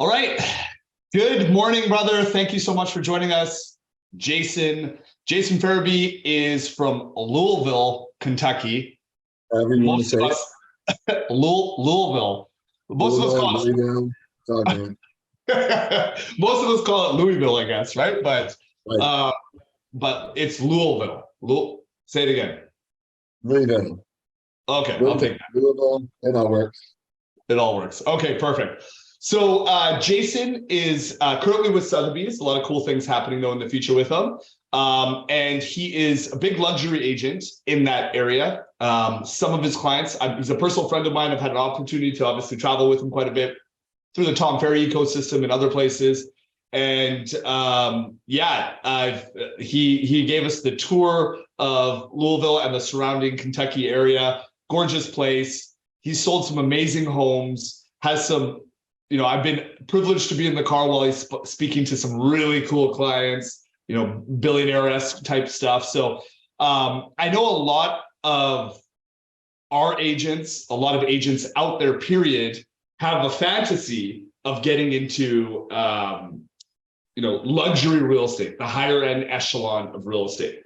All right. Good morning, brother. Thank you so much for joining us. Jason Farabee is from Louisville, Kentucky. However you want to Most say of it. us, Louisville. Most of us call Louisville. It's all good. most of us call it Louisville, I guess, right? But Right. it's Louisville. Say it again. Louisville. Okay, I'll Louisville. take that. Louisville. It all works. It all works. Okay, perfect. So Jason is currently with Sotheby's. A lot of cool things happening though in the future with him. And he is a big luxury agent in that area. Some of his clients, he's a personal friend of mine. I've had an opportunity to obviously travel with him quite a bit through the Tom Ferry ecosystem and other places. And he gave us the tour of Louisville and the surrounding Kentucky area. Gorgeous place. He's sold some amazing homes, has some, I've been privileged to be in the car while he's speaking to some really cool clients, billionaire-esque type stuff. So I know a lot of our agents, a lot of agents out there, period, have a fantasy of getting into, luxury real estate, the higher end echelon of real estate.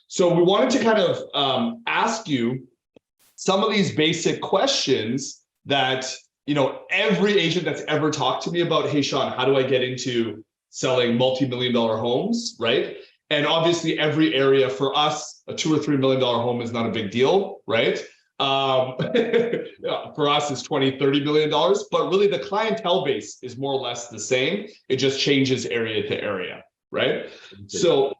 So we wanted to kind of ask you some of these basic questions that, every agent that's ever talked to me about, hey, Sean, how do I get into selling multi-million-dollar homes, right? And obviously every area for us, a $2 or $3 million home is not a big deal, right? For us, it's $20, $30 million, but really the clientele base is more or less the same. It just changes area to area, right? So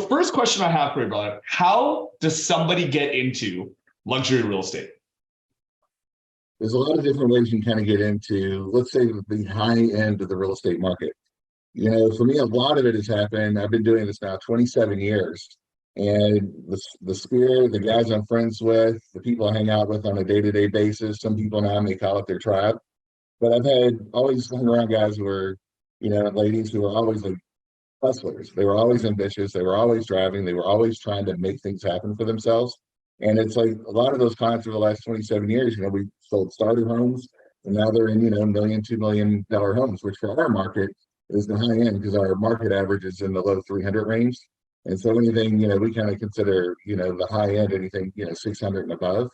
first question I have for you, brother, how does somebody get into luxury real estate? There's a lot of different ways you can kind of get into, let's say, the high end of the real estate market. For me, a lot of it has happened. I've been doing this now 27 years. And the sphere, the guys I'm friends with, the people I hang out with on a day-to-day basis, some people now may call it their tribe. But I've always hung around guys who were, ladies who were always like hustlers. They were always ambitious. They were always driving. They were always trying to make things happen for themselves. And it's like a lot of those clients over the last 27 years, we sold starter homes and now they're in, $1 million, $2 million homes, which for our market is the high end because our market average is in the low 300 range. And so anything, we kind of consider, the high end, anything, 600 and above.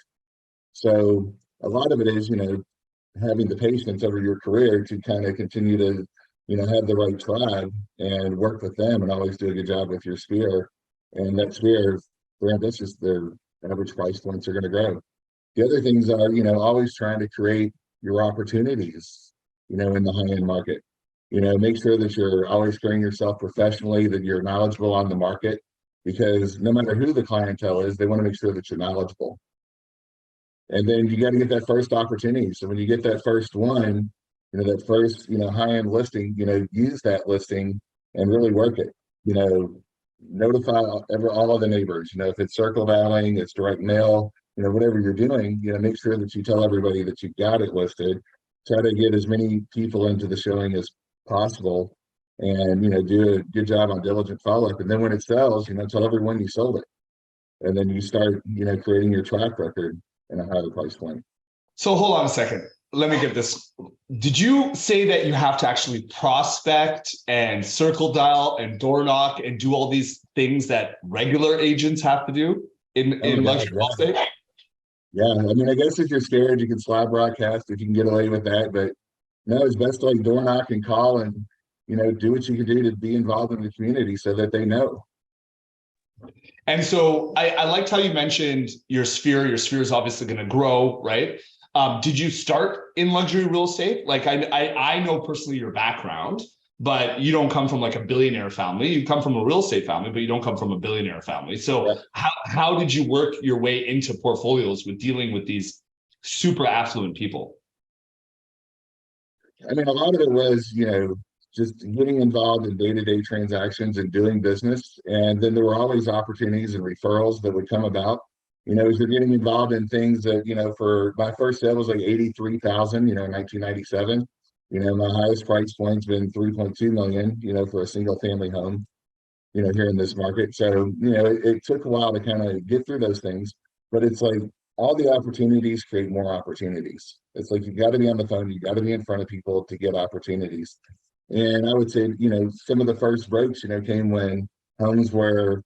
So a lot of it is, having the patience over your career to kind of continue to, have the right tribe and work with them and always do a good job with your sphere. And that sphere, they're ambitious, their average price points are going to grow. The other things are, always trying to create your opportunities, in the high-end market. Make sure that you're always carrying yourself professionally, that you're knowledgeable on the market, because no matter who the clientele is, they want to make sure that you're knowledgeable. And then you got to get that first opportunity. So when you get that first one, that first, high-end listing, use that listing and really work it. Notify all of the neighbors. If it's circle dialing, it's direct mail, whatever you're doing, make sure that you tell everybody that you got it listed. Try to get as many people into the showing as possible and do a good job on diligent follow-up. And then when it sells, tell everyone you sold it. And then you start, creating your track record in a higher price point. So hold on a second. Let me get this. Did you say that you have to actually prospect and circle dial and door knock and do all these things that regular agents have to do in luxury real estate? Yeah, I guess if you're scared, you can slide broadcast if you can get away with that. But no, it's best to door knock and call and, do what you can do to be involved in the community so that they know. And so I liked how you mentioned your sphere. Your sphere is obviously going to grow, right? Did you start in luxury real estate? Like I know personally your background, but you don't come from like a billionaire family. You come from a real estate family, but you don't come from a billionaire family. So yeah. How did you work your way into portfolios with dealing with these super affluent people? A lot of it was, just getting involved in day-to-day transactions and doing business. And then there were always opportunities and referrals that would come about. As you're getting involved in things that, for my first sale was like 83,000, in 1997. My highest price point's been 3.2 million, for a single family home, here in this market. So, it took a while to kind of get through those things, but it's like all the opportunities create more opportunities. It's like you got to be on the phone, you got to be in front of people to get opportunities. And I would say, some of the first breaks, came when homes were,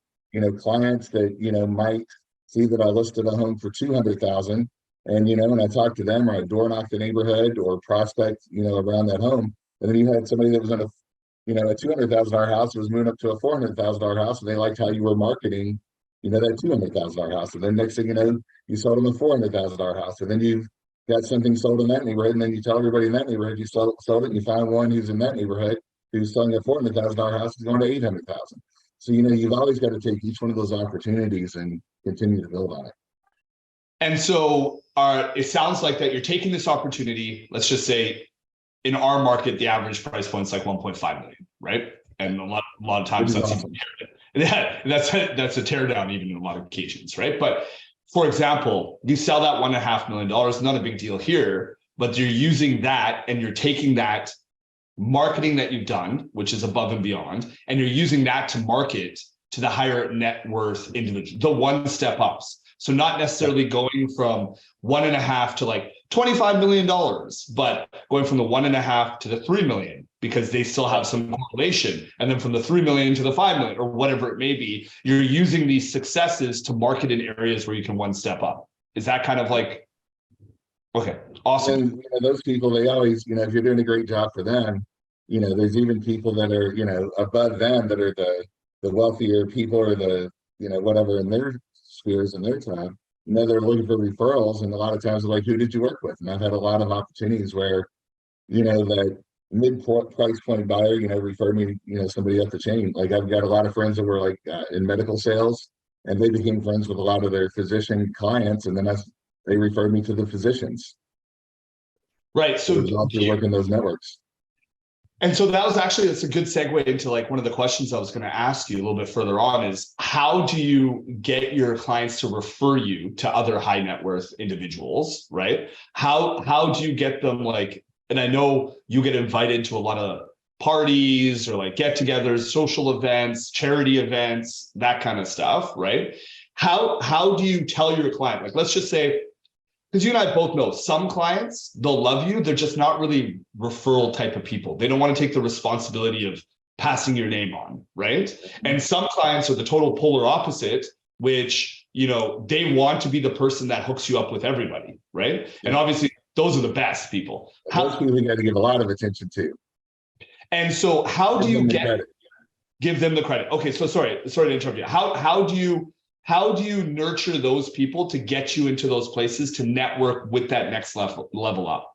clients that, might see that I listed a home for 200,000. And, when I talked to them or I door knocked the neighborhood or prospect, around that home. And then you had somebody that was in a $200,000 house that was moving up to a $400,000 house, and they liked how you were marketing, that $200,000 house. And then next thing you know, you sold them a $400,000 house. And then you got something sold in that neighborhood, and then you tell everybody in that neighborhood you sold it, and you find one who's in that neighborhood who's selling a $400,000 house is going to 800,000. So you've always got to take each one of those opportunities and continue to build on it. And so it sounds like that you're taking this opportunity. Let's just say in our market, the average price point is like 1.5 million, right? And a lot of times that's awesome. That's a tear down even in a lot of occasions, right? But for example, you sell that $1.5 million, not a big deal here, but you're using that and you're taking that marketing that you've done, which is above and beyond, and you're using that to market to the higher net worth individual, the one step ups. So not necessarily going from 1.5 to like $25 million, but going from the 1.5 to the 3 million, because they still have some correlation. And then from the 3 million to the 5 million or whatever it may be, you're using these successes to market in areas where you can one step up. Is that kind of like, okay, awesome. And those people, they always, if you're doing a great job for them, there's even people that are, above them that are the wealthier people or the, whatever in their spheres in their time, they're looking for referrals. And a lot of times they're like, who did you work with? And I've had a lot of opportunities where, that mid price point buyer, referred me, somebody up the chain. Like I've got a lot of friends that were like in medical sales, and they became friends with a lot of their physician clients. And then they referred me to the physicians. Right. So you're working those networks. And so that's a good segue into like one of the questions I was going to ask you a little bit further on is how do you get your clients to refer you to other high net worth individuals, right? How do you get them like, and I know you get invited to a lot of parties or like get-togethers, social events, charity events, that kind of stuff, right? How do you tell your client, like, let's just say, because you and I both know some clients, they'll love you. They're just not really referral type of people. They don't want to take the responsibility of passing your name on, right? And some clients are the total polar opposite, which, they want to be the person that hooks you up with everybody, right? Yeah. And obviously, those are the best people. Those people we got to give a lot of attention to. And so how do you give them the credit? Okay, so sorry to interrupt you. How do you nurture those people to get you into those places to network with that next level up?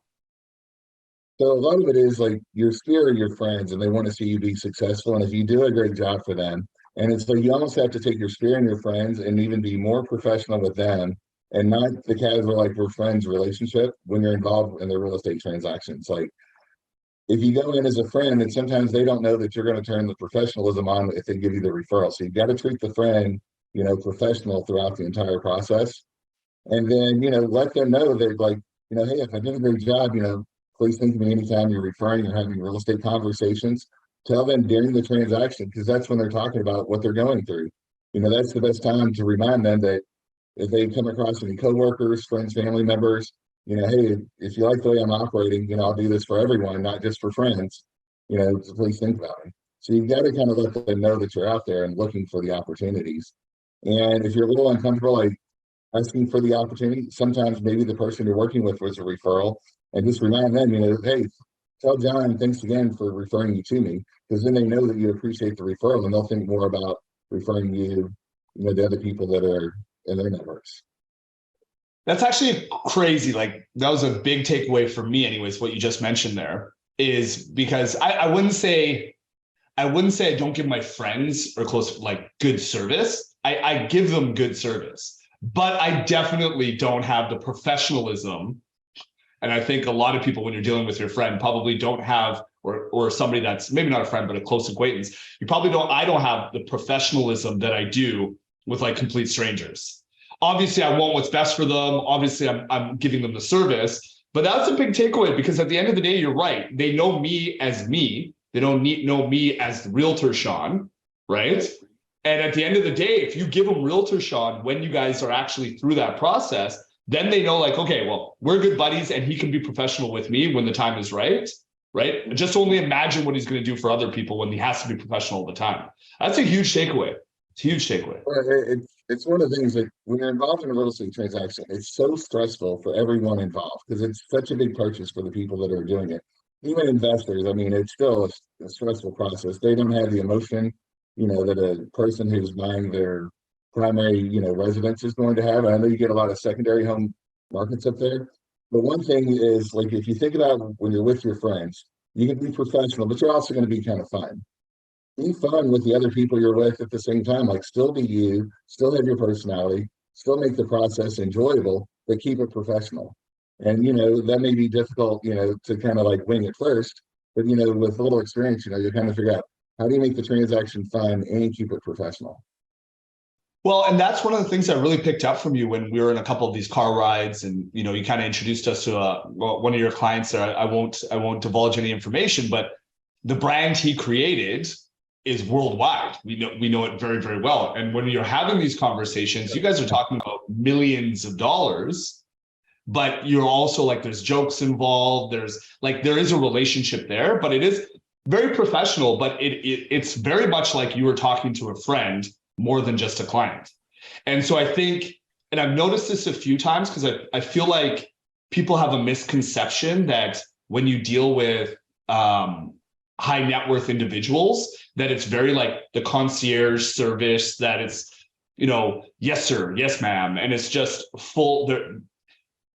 So a lot of it is like your sphere of your friends, and they want to see you be successful. And if you do a great job for them, and it's like you almost have to take your sphere and your friends and even be more professional with them, and not the casual like we're friends relationship when you're involved in the real estate transactions. Like if you go in as a friend, and sometimes they don't know that you're going to turn the professionalism on if they give you the referral. So you've got to treat the friend professional throughout the entire process. And then, let them know that like, hey, if I did a great job, please think of me anytime you're referring or having real estate conversations. Tell them during the transaction, because that's when they're talking about what they're going through. That's the best time to remind them that if they come across any coworkers, friends, family members, hey, if you like the way I'm operating, I'll do this for everyone, not just for friends, so please think about it. So you've got to kind of let them know that you're out there and looking for the opportunities. And if you're a little uncomfortable, like asking for the opportunity, sometimes maybe the person you're working with was a referral, and just remind them, hey, tell John, thanks again for referring you to me, because then they know that you appreciate the referral, and they'll think more about referring you, to other people that are in their networks. That's actually crazy. Like that was a big takeaway for me, anyways. What you just mentioned there is because I wouldn't say I don't give my friends or close like good service. I give them good service, but I definitely don't have the professionalism. And I think a lot of people, when you're dealing with your friend, probably don't have, or somebody that's maybe not a friend, but a close acquaintance, I don't have the professionalism that I do with like complete strangers. Obviously, I want what's best for them. Obviously, I'm giving them the service, but that's a big takeaway because at the end of the day, you're right. They know me as me. They don't know me as the realtor Sean, right? And at the end of the day, if you give them realtor Sean, when you guys are actually through that process, then they know like, okay, well, we're good buddies and he can be professional with me when the time is right. Right. Just only imagine what he's going to do for other people when he has to be professional all the time. That's a huge takeaway. It's a huge takeaway. Well, it's one of the things that when you're involved in a real estate transaction, it's so stressful for everyone involved because it's such a big purchase for the people that are doing it. Even investors, I mean, it's still a stressful process. They don't have the emotion, that a person who's buying their primary, residence is going to have. I know you get a lot of secondary home markets up there, but one thing is like if you think about when you're with your friends, you can be professional, but you're also going to be kind of fun. Be fun with the other people you're with at the same time. Like, still be you, still have your personality, still make the process enjoyable, but keep it professional. And, that may be difficult, to kind of like wing it first, but, with a little experience, you kind of figure out how do you make the transaction fun and keep it professional. Well, and that's one of the things I really picked up from you when we were in a couple of these car rides, and you kind of introduced us to one of your clients there. I won't divulge any information, but the brand he created is worldwide. We know it very, very well. And when you're having these conversations, you guys are talking about millions of dollars, but you're also like, there's jokes involved. There is a relationship there, but it is very professional, but it's very much like you were talking to a friend more than just a client. And so I think, and I've noticed this a few times because I feel like people have a misconception that when you deal with high net worth individuals, that it's very like the concierge service, that it's, yes, sir, yes, ma'am. And it's just full,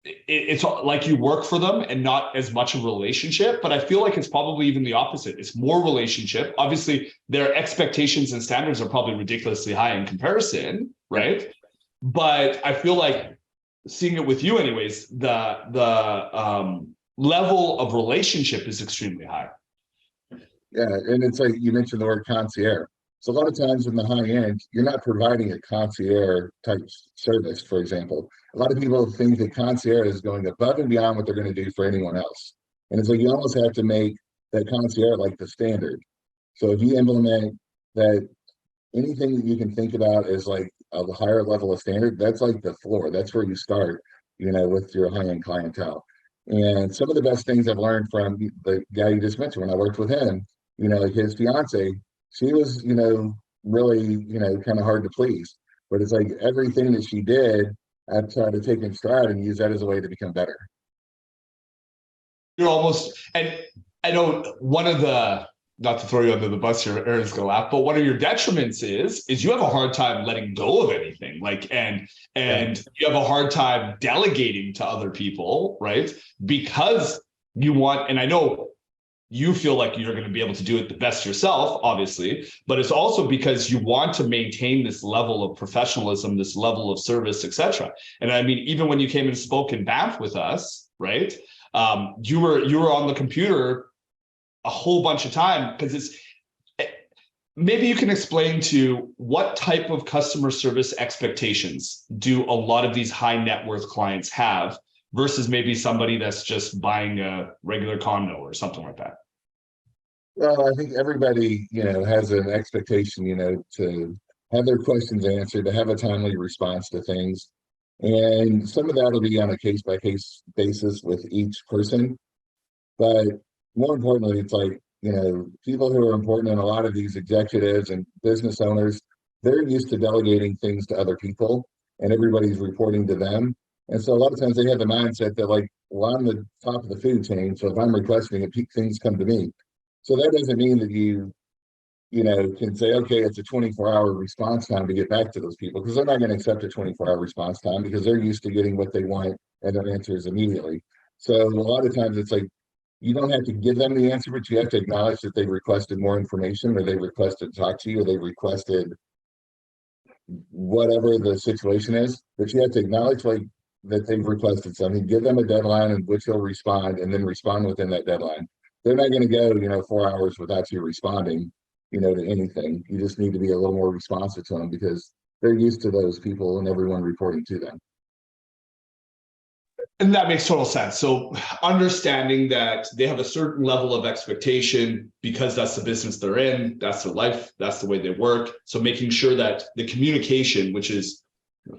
it's like you work for them and not as much of a relationship. But I feel like it's probably even the opposite. It's more relationship. Obviously, their expectations and standards are probably ridiculously high in comparison, right? But I feel like seeing it with you anyways, the level of relationship is extremely high. Yeah, and it's like you mentioned the word concierge. So a lot of times in the high end, you're not providing a concierge type service, for example. A lot of people think that concierge is going above and beyond what they're going to do for anyone else. And it's like you almost have to make that concierge like the standard. So if you implement that, anything that you can think about as like a higher level of standard, that's like the floor. That's where you start, with your high-end clientele. And some of the best things I've learned from the guy you just mentioned when I worked with him, like his fiance, she was, really, kind of hard to please. But it's like everything that she did, I tried to take in stride and use that as a way to become better. You're almost, and I know one of the, not to throw you under the bus here, Aaron's gonna laugh, but one of your detriments is you have a hard time letting go of anything, and you have a hard time delegating to other people, right? Because you want, and I know you feel like you're going to be able to do it the best yourself, obviously, but it's also because you want to maintain this level of professionalism, this level of service, etc. And I mean, even when you came and spoke in Banff with us, right? You were on the computer a whole bunch of time because maybe you can explain to what type of customer service expectations do a lot of these high net worth clients have versus maybe somebody that's just buying a regular condo or something like that? Well, I think everybody, has an expectation, to have their questions answered, to have a timely response to things. And some of that will be on a case by case basis with each person. But more importantly, it's like, people who are important, and a lot of these executives and business owners, they're used to delegating things to other people and everybody's reporting to them. And so a lot of times they have the mindset that like, well, I'm the top of the food chain. So if I'm requesting it, things come to me. So that doesn't mean that you can say, okay, it's a 24-hour response time to get back to those people, because they're not going to accept a 24-hour response time because they're used to getting what they want and their answers immediately. So a lot of times it's like, you don't have to give them the answer, but you have to acknowledge that they requested more information, or they requested to talk to you, or they requested whatever the situation is. But you have to acknowledge like that they've requested something, give them a deadline in which they'll respond, and then respond within that deadline. They're not going to go, 4 hours without you responding, to anything. You just need to be a little more responsive to them because they're used to those people and everyone reporting to them. And that makes total sense. So understanding that they have a certain level of expectation because that's the business they're in, that's their life, that's the way they work. So making sure that the communication, which is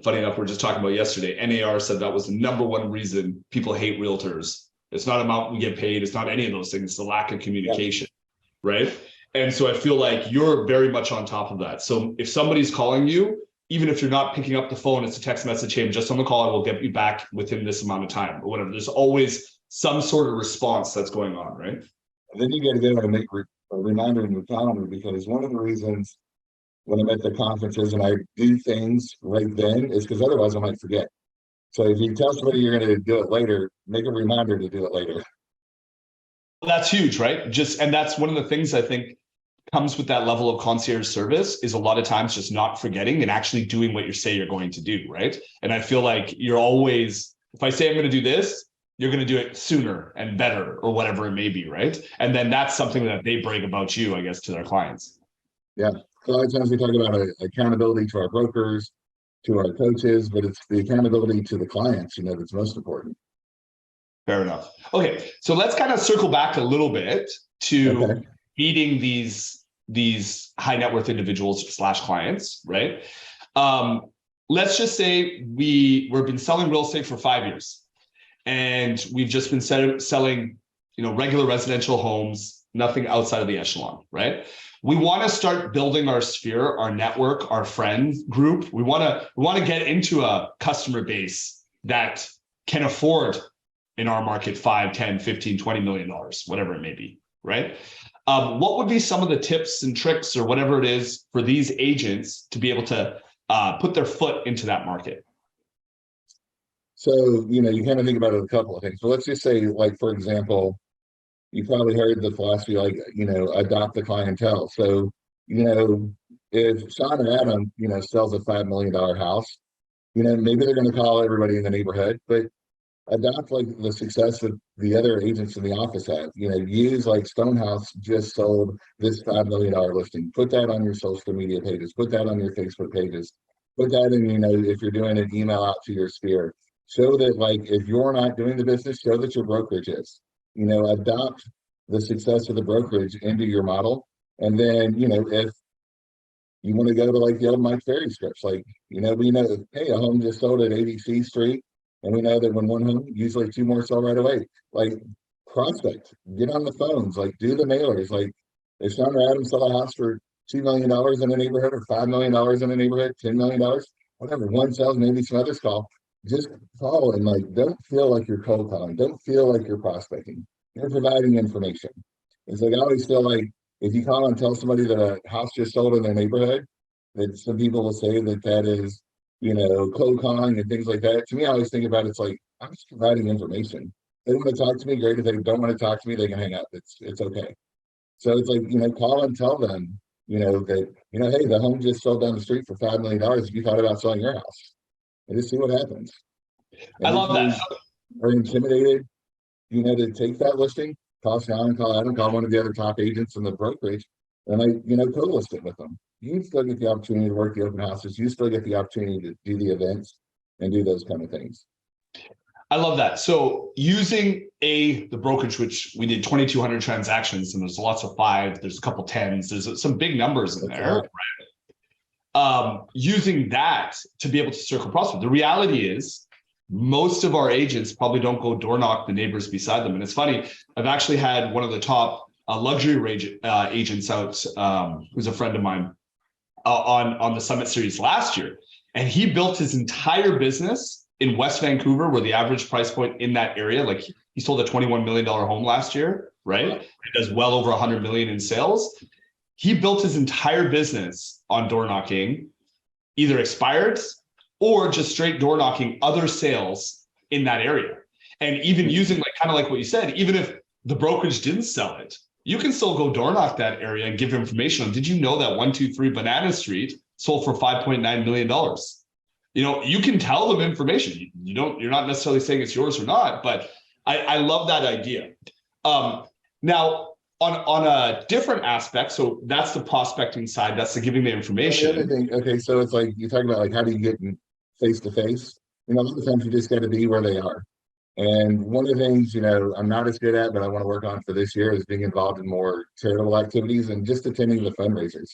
Funny enough, we are just talking about yesterday. NAR said that was the number one reason people hate realtors. It's not amount we get paid. It's not any of those things. It's the lack of communication, right? And so I feel like you're very much on top of that. So if somebody's calling you, even if you're not picking up the phone, it's a text message, hey, I'm just on the call, and we'll get you back within this amount of time or whatever. There's always some sort of response that's going on, right? And then you got to get out and make a reminder in your calendar, because one of the reasons when I'm at the conferences and I do things right then is because otherwise I might forget. So if you tell somebody you're going to do it later, make a reminder to do it later. That's huge, right? And that's one of the things I think comes with that level of concierge service is a lot of times just not forgetting and actually doing what you say you're going to do, right? And I feel like you're always, if I say I'm going to do this, you're going to do it sooner and better or whatever it may be, right? And then that's something that they brag about you, I guess, to their clients. Yeah. So a lot of times we talk about accountability to our brokers, to our coaches, but it's the accountability to the clients, that's most important. Fair enough. Okay, so let's kind of circle back a little bit to meeting these high net worth individuals / clients, right? Let's just say we've been selling real estate for 5 years, and we've just been selling, regular residential homes, nothing outside of the echelon, right? We want to start building our sphere, our network, our friend group. We want to get into a customer base that can afford, in our market, 5, 10, 15, 20 million dollars, whatever it may be, right? What would be some of the tips and tricks or whatever it is for these agents to be able to put their foot into that market? So, you kind of think about it a couple of things. So let's just say, like, for example, you probably heard the philosophy, like, adopt the clientele. So, if Sean or Adam, sells a $5 million house, maybe they're going to call everybody in the neighborhood, but adopt like the success that the other agents in the office have. Use like Stonehaus just sold this $5 million listing. Put that on your social media pages. Put that on your Facebook pages. Put that in, if you're doing an email out to your sphere. Show that, like, if you're not doing the business, show that your brokerage is. Adopt the success of the brokerage into your model. And then, if you want to go to like the old Mike Ferry scripts, like, hey, a home just sold at ABC Street. And we know that when one home, usually 2 more sell right away. Like, prospect, get on the phones, like, do the mailers. Like, if Sean or Adam sell a house for $2 million in a neighborhood, or $5 million in a neighborhood, $10 million, whatever, one sells, maybe some others call, just call and, like, don't feel like you're cold calling. Don't feel like you're prospecting. You're providing information. It's like, I always feel like if you call and tell somebody that a house just sold in their neighborhood, that some people will say that is, cold calling and things like that. To me, I always think about it's like, I'm just providing information. They want to talk to me, great. If they don't want to talk to me, they can hang up. It's okay. So it's like, call and tell them, that, hey, the home just sold down the street for $5 million. If you thought about selling your house, and just see what happens. And I love that. Are intimidated, to take that listing, call Sean, call Adam, call one of the other top agents in the brokerage, and co-list it with them. You still get the opportunity to work the open houses. You still get the opportunity to do the events and do those kind of things. I love that. So using the brokerage, which we did 2,200 transactions, and there's lots of 5, there's a couple 10s, there's some big numbers in there, right? Using that to be able to circle prospect. The reality is most of our agents probably don't go door knock the neighbors beside them. And it's funny, I've actually had one of the top luxury agents out, who's a friend of mine, on the Summit Series last year. And he built his entire business in West Vancouver, where the average price point in that area, like he sold a $21 million home last year, right? It does well over 100 million in sales. He built his entire business on door knocking, either expired or just straight door knocking other sales in that area. And even using kind of like what you said, even if the brokerage didn't sell it, you can still go door knock that area and give information on, did you know that 123 Banana Street sold for $5.9 million? You can tell them information. You're not necessarily saying it's yours or not, but I love that idea. Now, on a different aspect, so that's the prospecting side, that's the giving the information. The other thing, okay, so it's like you talk about, like, how do you get face to face? A lot of times you just got to be where they are. And one of the things, I'm not as good at, but I want to work on for this year is being involved in more charitable activities and just attending the fundraisers.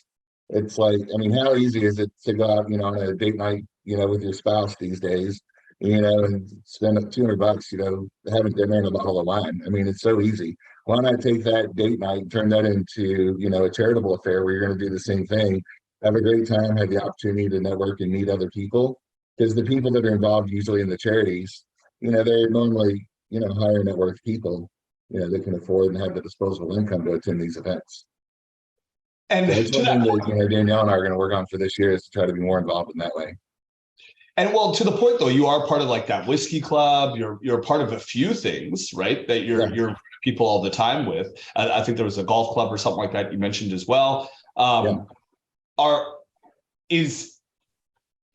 It's like, how easy is it to go out, on a date night, with your spouse these days, and spend $200, having dinner and a bottle of wine. I mean, it's so easy. Why not take that date night and turn that into, a charitable affair where you're going to do the same thing, have a great time, have the opportunity to network and meet other people? Because the people that are involved usually in the charities, they're normally, higher net worth people, that can afford and have the disposable income to attend these events. And So that's to one that thing point, that, Danielle and I are going to work on for this year is to try to be more involved in that way. and well, to the point though, you are part of like that whiskey club. You're part of a few things, right? That you're people all the time with. I think there was a golf club or something like that you mentioned as well. Yeah.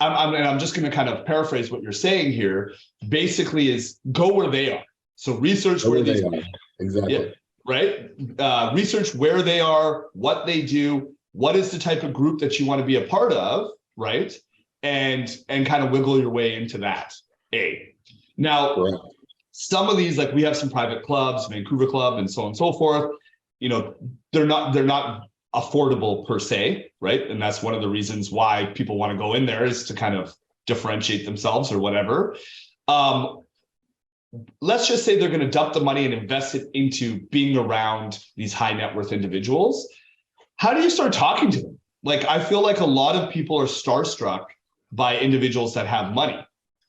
I'm just going to kind of paraphrase what you're saying here. Basically, is go where they are. So research where these are. Exactly. Yeah, right. Research where they are, what they do, what is the type of group that you want to be a part of, right? And kind of wiggle your way into that. Now, Correct. some of these, like we have some private clubs, Vancouver Club, and so on and so forth. They're not affordable per se, right? And that's one of the reasons why people want to go in there, is to kind of differentiate themselves or whatever. Let's just say they're going to dump the money and invest it into being around these high net worth individuals. How do you start talking to them? Like, I feel like a lot of people are starstruck by individuals that have money,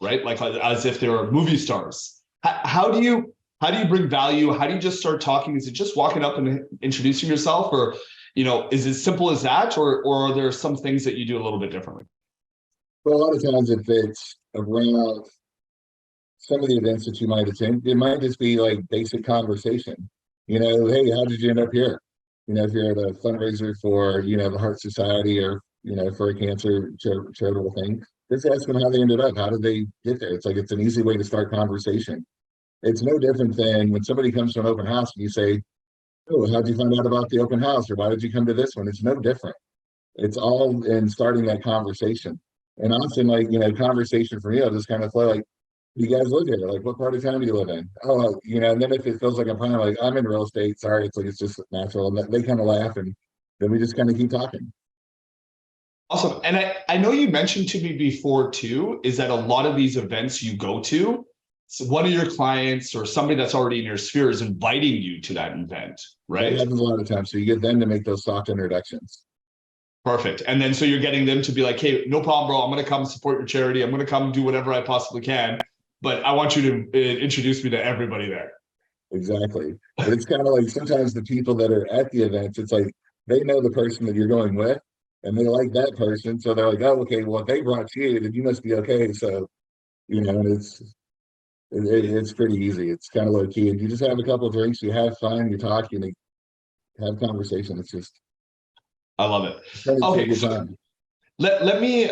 right? Like as if they were movie stars. How do you bring value? How do you just start talking? Is it just walking up and introducing yourself, or, is it as simple as that, or are there some things that you do a little bit differently? Well, a lot of times if it's around some of the events that you might attend, it might just be like basic conversation. Hey, how did you end up here? If you're at a fundraiser for, the Heart Society, or, for a cancer charitable thing, just ask them how they ended up. How did they get there? It's like, it's an easy way to start conversation. It's no different than when somebody comes to an open house and you say, oh, how'd you find out about the open house? Or why did you come to this one? It's no different. It's all in starting that conversation. And often, like, conversation for me, I'll just kind of flow like, you guys live here? Like, what part of town do you live in? Oh, and then if it feels like I'm kind of like, I'm in real estate. Sorry. It's like, it's just natural. And they kind of laugh, and then we just kind of keep talking. Awesome. And I know you mentioned to me before too, is that a lot of these events you go to, so one of your clients or somebody that's already in your sphere is inviting you to that event, right? That happens a lot of times. So you get them to make those soft introductions. Perfect. And then so you're getting them to be like, hey, no problem, bro. I'm going to come support your charity. I'm going to come do whatever I possibly can. But I want you to introduce me to everybody there. Exactly. But it's kind of like sometimes the people that are at the events, it's like they know the person that you're going with, and they like that person. So they're like, oh, okay, well, if they brought you, then you must be okay. So, and it's pretty easy. It's kind of low key. And you just have a couple of drinks, you have fun, you talk, you have conversation. It's just, I love it. Okay, Okay, so let me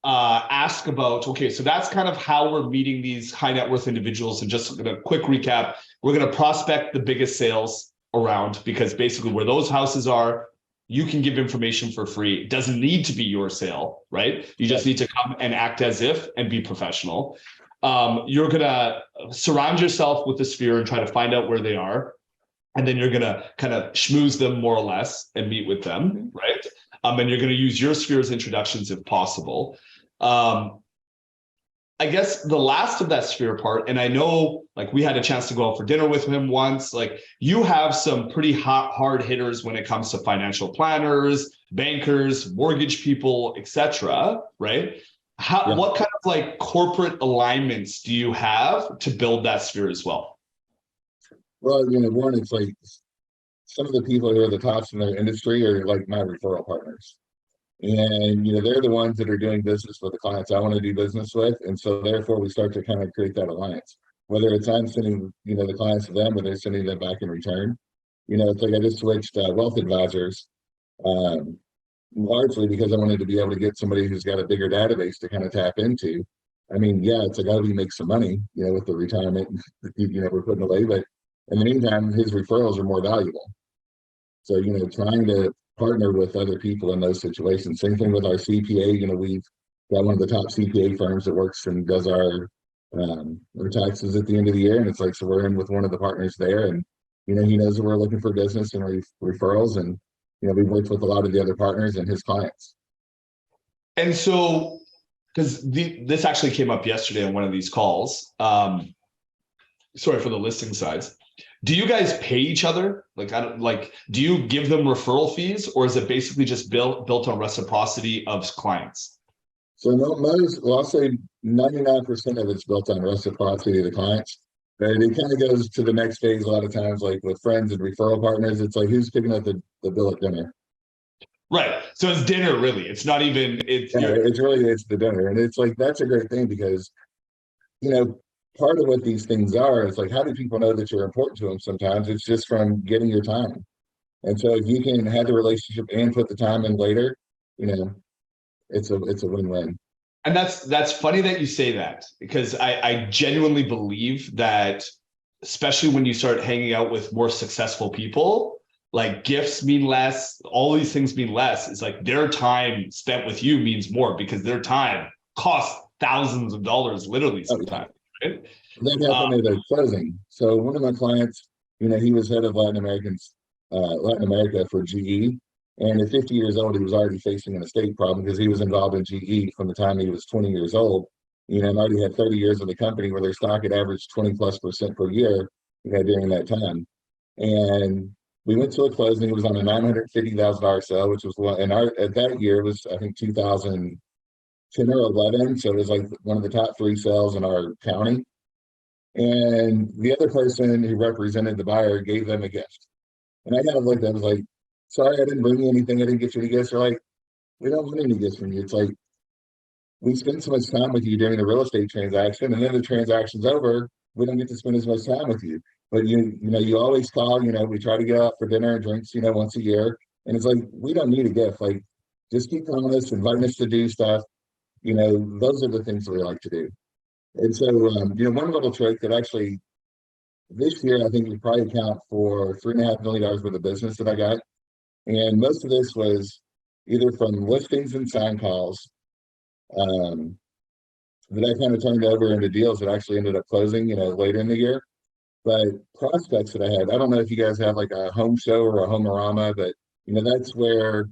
ask about, okay, so that's kind of how we're meeting these high net worth individuals. And just a quick recap, we're going to prospect the biggest sales around, because basically where those houses are, you can give information for free. It doesn't need to be your sale, right? You just need to come and act as if and be professional. You're going to surround yourself with the sphere and try to find out where they are. And then you're going to kind of schmooze them more or less and meet with them, right? And you're going to use your sphere as introductions if possible. I guess the last of that sphere part, and I know like we had a chance to go out for dinner with him once, like you have some pretty hard hitters when it comes to financial planners, bankers, mortgage people, etc. Right? What kind of like corporate alignments do you have to build that sphere as well? Well, one, it's like some of the people who are the tops in their industry are like my referral partners. And they're the ones that are doing business with the clients I want to do business with. And so therefore we start to kind of create that alliance. Whether it's I'm sending, the clients to them, or they're sending them back in return. It's like I just switched wealth advisors, largely because I wanted to be able to get somebody who's got a bigger database to kind of tap into. I mean, yeah, it's like how do we make some money, with the retirement, we're putting away, but in the meantime, his referrals are more valuable. So, trying to partner with other people in those situations. Same thing with our CPA. We've got one of the top CPA firms that works and does our taxes at the end of the year. And it's like, so we're in with one of the partners there, and, he knows that we're looking for business and referrals. And, we've worked with a lot of the other partners and his clients. And so because this actually came up yesterday on one of these calls. Sorry for the listing sides. Do you guys pay each other? Do you give them referral fees, or is it basically just built on reciprocity of clients? So I'll say 99% of it's built on reciprocity of the clients. But it kind of goes to the next phase a lot of times, like with friends and referral partners. It's like who's picking up the bill at dinner. Right. So it's dinner, really. It's not even it's Yeah, it's the dinner. And it's like that's a great thing because you know, part of what these things are is like how do people know that you're important to them sometimes? It's just from getting your time. And so if you can have the relationship and put the time in later, you know, it's a win-win. and that's funny that you say that, because I genuinely believe that, especially when you start hanging out with more successful people, like gifts mean less, all these things mean less. It's like their time spent with you means more, because their time costs thousands of dollars, literally sometimes. Right? That happened at a closing. So one of my clients, he was head of Latin America for GE. And at 50 years old, he was already facing an estate problem because he was involved in GE from the time he was 20 years old. And already had 30 years of the company where their stock had averaged 20+% per year, during that time. And we went to a closing. It was on a $950,000 sale, which was one, and at that year it was, I think, 2010 or 11. So it was like one of the top 3 sales in our county. And the other person who represented the buyer gave them a gift. And I kind of looked at it, I was like, sorry, I didn't bring you anything. I didn't get you any gifts. They're like, we don't want any gifts from you. It's like, we spend so much time with you during the real estate transaction, and then the transaction's over. We don't get to spend as much time with you. But you always call, we try to go out for dinner and drinks, once a year. And it's like, we don't need a gift. Like, just keep calling us, inviting us to do stuff. Those are the things that we like to do. And so, one little trick that actually this year, I think we probably account for $3.5 million worth of business that I got. And most of this was either from listings and sign calls um, that I kind of turned over into deals that actually ended up closing, later in the year. But prospects that I had, I don't know if you guys have like a home show or a homeorama, but that's where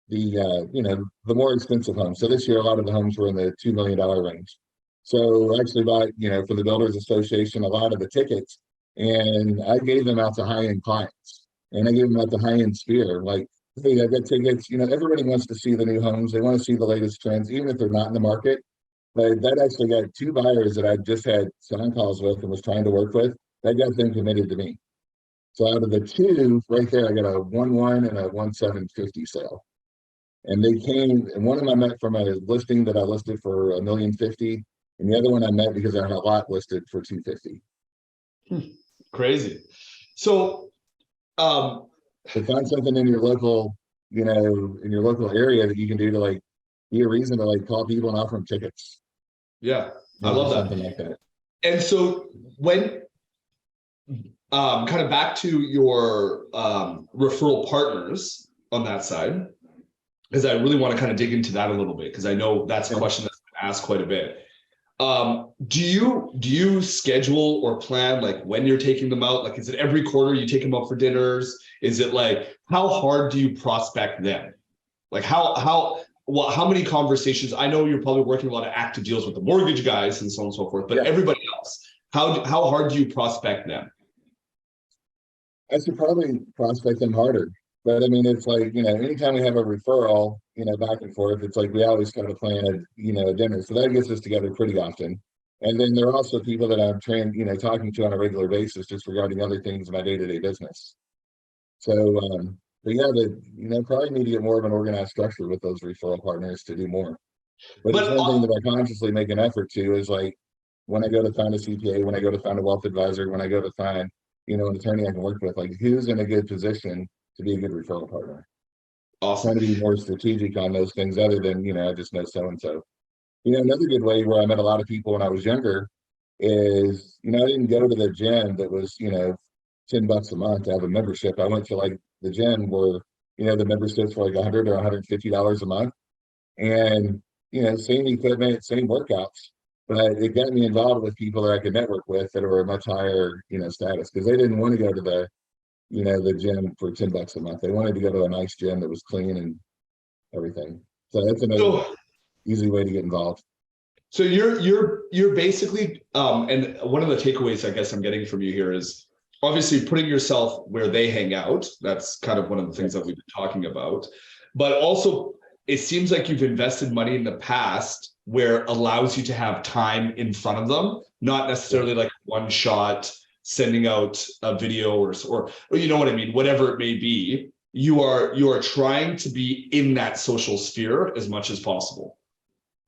the more expensive homes. So this year, a lot of the homes were in the $2 million range. So I actually bought, for the Builders Association, a lot of the tickets, and I gave them out to high-end clients, and I gave them out to high-end sphere. Like, hey, I've got tickets. Everybody wants to see the new homes. They want to see the latest trends, even if they're not in the market. But that actually got 2 buyers that I just had phone calls with and was trying to work with. That got them committed to me. So out of the 2 right there, I got a 1-1 and a 1-750 sale. And they came, and one of them I met from a listing that I listed for $1,050,000, and the other one I met because I had a lot listed for $250,000. Crazy. So, to find something in your local, in your local area that you can do to like be a reason to like call people and offer them tickets. Yeah, I love that. Something like that. And so when kind of back to your referral partners on that side, because I really want to kind of dig into that a little bit, because I know that's a question that's been asked quite a bit. Do you schedule or plan like when you're taking them out? Like, is it every quarter you take them out for dinners? Is it like, how hard do you prospect them? Like how many conversations? I know you're probably working a lot of active deals with the mortgage guys and so on and so forth, but everybody else, how hard do you prospect them? I should probably prospect them harder. But I mean, it's like, anytime we have a referral, back and forth, it's like we always kind of plan a dinner. So that gets us together pretty often. And then there are also people that I'm talking to on a regular basis just regarding other things in my day-to-day business. So, but yeah, probably need to get more of an organized structure with those referral partners to do more. But it's one thing that I consciously make an effort to is like when I go to find a CPA, when I go to find a wealth advisor, when I go to find, an attorney I can work with, like who's in a good position to be a good referral partner. Awesome. Trying to be more strategic on those things other than, I just know so-and-so. Another good way where I met a lot of people when I was younger is, I didn't go to the gym that was, $10 a month to have a membership. I went to like the gym where, the memberships were like $100 or $150 a month. And, same equipment, same workouts. But it got me involved with people that I could network with that were a much higher, status, because they didn't want to go to the gym for $10 a month. They wanted to go to a nice gym that was clean and everything. So that's another easy way to get involved. So you're basically and one of the takeaways I guess I'm getting from you here is obviously putting yourself where they hang out. That's kind of one of the things that we've been talking about. But also it seems like you've invested money in the past where it allows you to have time in front of them, not necessarily like one shot sending out a video or you know what I mean, whatever it may be. You are trying to be in that social sphere as much as possible.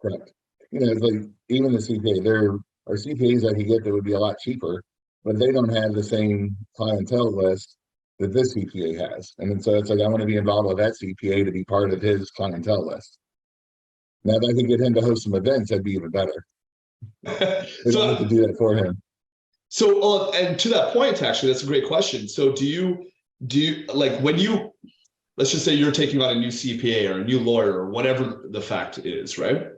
Correct. It's like even the CPA, there are CPAs I could get that would be a lot cheaper, but they don't have the same clientele list that this CPA has. And then so it's like I want to be involved with that CPA to be part of his clientele list. Now, if I could get him to host some events, that'd be even better. We don't have to So do that for him. So, and to that point, actually, that's a great question. So, do you like when you, let's just say you're taking on a new CPA or a new lawyer or whatever the fact is, right?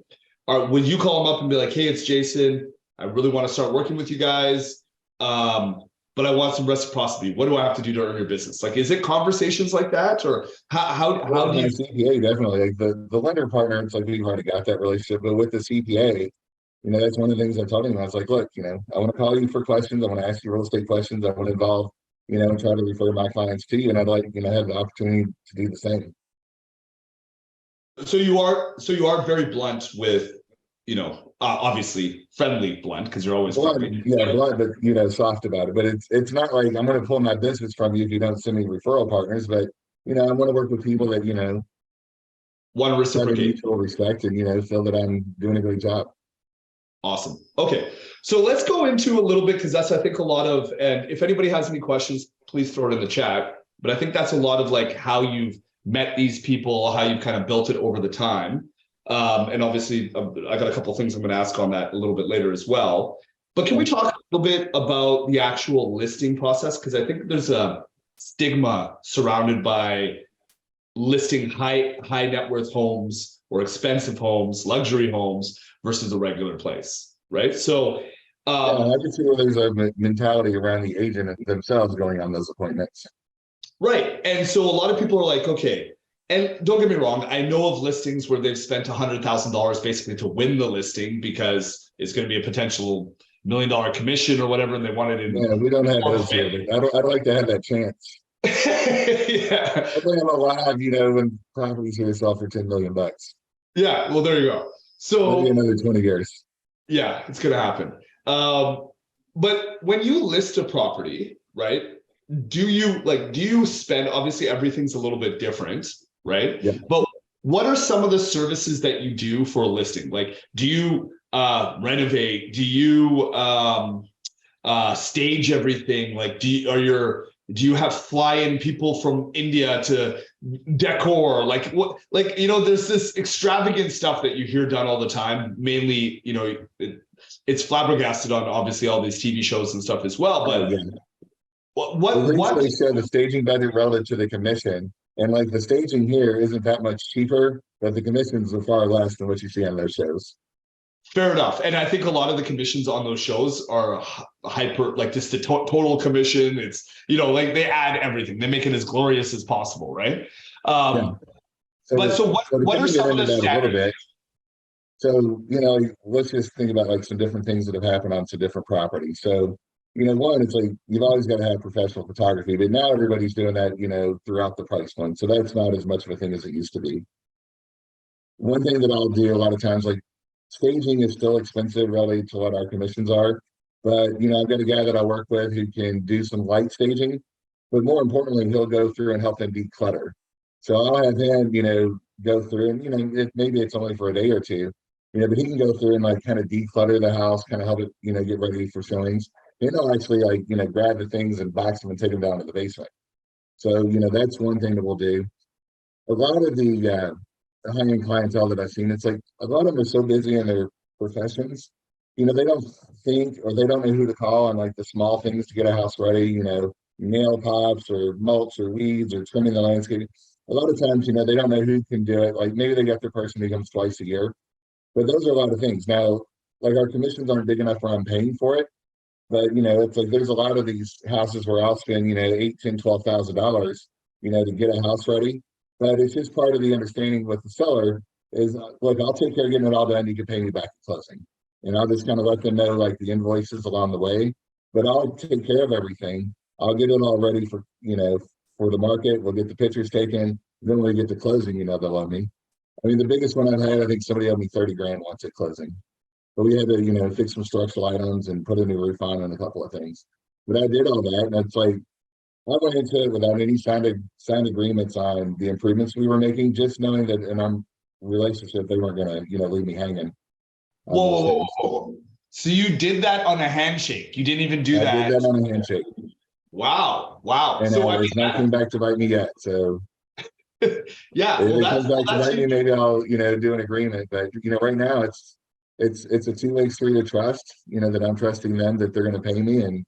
Or would you call them up and be like, "Hey, it's Jason. I really want to start working with you guys, but I want some reciprocity. What do I have to do to earn your business?" Like, is it conversations like that, or how do My you? CPA definitely like the lender partner, it's like we've already got that relationship, but with the CPA, that's one of the things I told him. I was like, look, I want to call you for questions. I want to ask you real estate questions. I want to involve, and try to refer my clients to you. And I'd like, have the opportunity to do the same. So you are very blunt with, obviously friendly blunt because you're always Blunt, friendly. yeah, blunt, but soft about it. But it's not like I'm going to pull my business from you if you don't send me referral partners. But I want to work with people that One have a reciprocate. mutual respect and feel that I'm doing a great job. Awesome. Okay. So let's go into a little bit because that's, I think, a lot of, and if anybody has any questions, please throw it in the chat. But I think that's a lot of like how you've met these people, how you've kind of built it over the time. And obviously, I got a couple of things I'm going to ask on that a little bit later as well. But can we talk a little bit about the actual listing process? Because I think there's a stigma surrounded by listing high net worth homes or expensive homes, luxury homes versus a regular place, right? So, Yeah, I can see where there's a mentality around the agent themselves going on those appointments. right. And so a lot of people are like, okay, and don't get me wrong, I know of listings where they've spent $100,000 basically to win the listing because it's going to be a potential $1 million commission or whatever, and they want it in. Yeah, we don't have those here, but I'd like to have that chance. Yeah. I think I'm alive, when properties here sell for 10 million bucks. Yeah. Well, there you go. Maybe So another 20 years. yeah, it's going to happen. But when you list a property, right? Do you spend, obviously everything's a little bit different, right? Yeah. But what are some of the services that you do for a listing? Like, do you renovate? Do you stage everything? Like, do you have fly-in people from India to decor? Like what? Like, there's this extravagant stuff that you hear done all the time. Mainly, it's flabbergasted on obviously all these TV shows and stuff as well. But Yeah. what The what rates what? they show the staging budget relative to the commission. And like the staging here isn't that much cheaper, but the commissions are far less than what you see on those shows. Fair enough. And I think a lot of the commissions on those shows are hyper, like just the total commission. It's, like they add everything. They make it as glorious as possible, right? Yeah. But so So to what kind are of get some of into the that a little standards? bit, so, let's just think about like some different things that have happened on some different properties. So, one, it's like you've always got to have professional photography, but now everybody's doing that, throughout the price point. So that's not as much of a thing as it used to be. One thing that I'll do a lot of times, like staging is still expensive relative to what our commissions are. But, I've got a guy that I work with who can do some light staging, but more importantly, he'll go through and help them declutter. So I'll have him, go through and, maybe it's only for a day or two, but he can go through and like kind of declutter the house, kind of help it, get ready for showings. And he'll actually like, grab the things and box them and take them down to the basement. So, that's one thing that we'll do. A lot of the high-end clientele that I've seen, it's like a lot of them are so busy in their professions, they don't think or they don't know who to call on like the small things to get a house ready, nail pops or mulch or weeds or trimming the landscape. A lot of times, they don't know who can do it. Like maybe they got their person who comes twice a year, but those are a lot of things. Now, like our commissions aren't big enough where I'm paying for it, but it's like there's a lot of these houses where I'll spend, $8, 10, $12,000, to get a house ready. But it's just part of the understanding with the seller is look, I'll take care of getting it all done. You can pay me back at closing. and I'll just kind of let them know like the invoices along the way. But I'll take care of everything. I'll get it all ready for, for the market. We'll get the pictures taken. Then when we get to closing, they'll owe me. I mean, the biggest one I've had, I think somebody owed me 30 grand once at closing. But we had to, fix some structural items and put a new roof on and a couple of things. But I did all that, and it's like I went into it without any signed agreements on the improvements we were making, just knowing that in our relationship they weren't gonna, leave me hanging on Whoa, those whoa, things. whoa, whoa. So you did that on a handshake. You didn't even do I did that. that on a handshake, Wow. Wow. and So I mean, it's not came back to bite me yet. So yeah, if well, it comes back to that's bite me, maybe I'll, do an agreement. But right now it's a two-way street of trust. That I'm trusting them that they're going to pay me and